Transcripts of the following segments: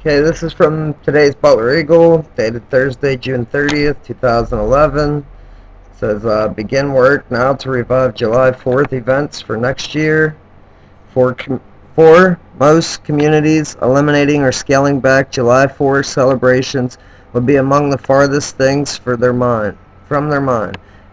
Okay, this is from today's Butler Eagle, dated Thursday, June 30th, 2011. It says, begin work now to revive July 4th events for next year. For most communities, eliminating or scaling back July 4th celebrations would be among the farthest things from their mind.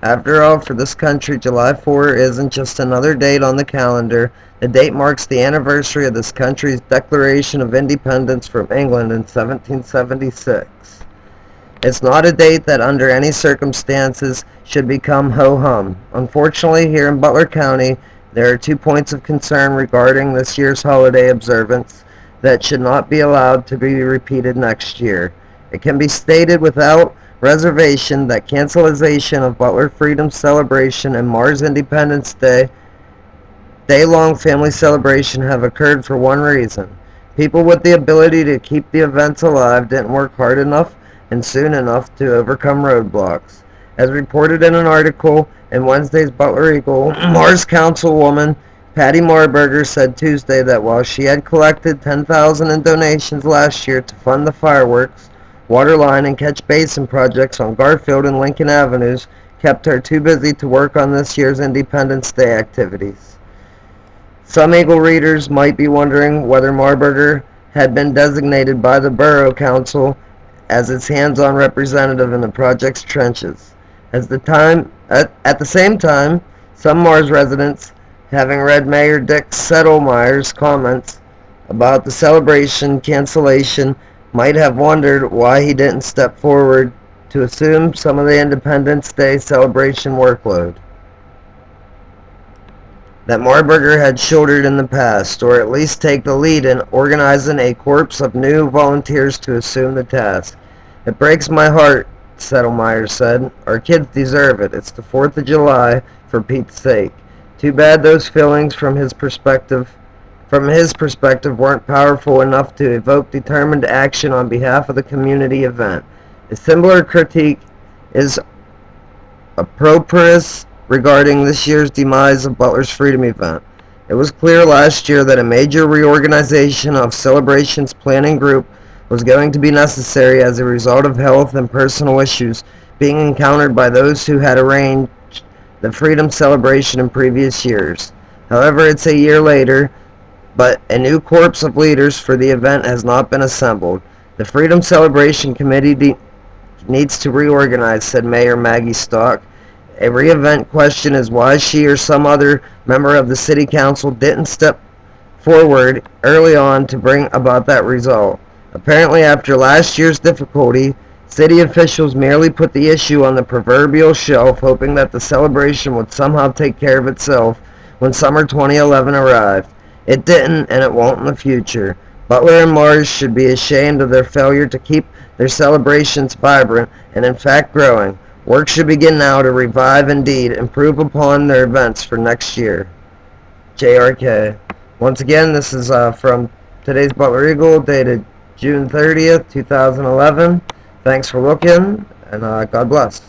After all, for this country, July 4 isn't just another date on the calendar. The date marks the anniversary of this country's Declaration of Independence from England in 1776. It's not a date that under any circumstances should become ho-hum. Unfortunately, here in Butler County, there are 2 points of concern regarding this year's holiday observance that should not be allowed to be repeated next year. It can be stated without reservation that cancellation of Butler Freedom Celebration and Mars Independence Day-long family celebration have occurred for one reason. People with the ability to keep the events alive didn't work hard enough and soon enough to overcome roadblocks. As reported in an article in Wednesday's Butler Eagle, Mars Councilwoman Patty Marburger said Tuesday that while she had collected $10,000 in donations last year to fund the fireworks, water line, and catch basin projects on Garfield and Lincoln Avenues, kept her too busy to work on this year's Independence Day activities. Some Eagle readers might be wondering whether Marburger had been designated by the Borough Council as its hands-on representative in the project's trenches. At the same time, some Mars residents, having read Mayor Dick Settlemeyer's comments about the celebration cancellation, might have wondered why he didn't step forward to assume some of the Independence Day celebration workload that Marburger had shouldered in the past, or at least take the lead in organizing a corps of new volunteers to assume the task. It breaks my heart, Settlemeyer said. Our kids deserve it. It's the 4th of July, for Pete's sake. Too bad those feelings from his perspective weren't powerful enough to evoke determined action on behalf of the community event. A similar critique is appropriate regarding this year's demise of Butler's Freedom event. It was clear last year that a major reorganization of Celebration's planning group was going to be necessary as a result of health and personal issues being encountered by those who had arranged the Freedom Celebration in previous years. However, it's a year later, but a new corps of leaders for the event has not been assembled. The Freedom Celebration Committee needs to reorganize, said Mayor Maggie Stock. A re-event question is why she or some other member of the City Council didn't step forward early on to bring about that result. Apparently, after last year's difficulty, city officials merely put the issue on the proverbial shelf, hoping that the celebration would somehow take care of itself when summer 2011 arrived. It didn't, and it won't in the future. Butler and Mars should be ashamed of their failure to keep their celebrations vibrant and in fact growing. Work should begin now to revive, indeed, improve upon their events for next year. JRK. Once again, this is from today's Butler Eagle, dated June 30th, 2011. Thanks for looking, and God bless.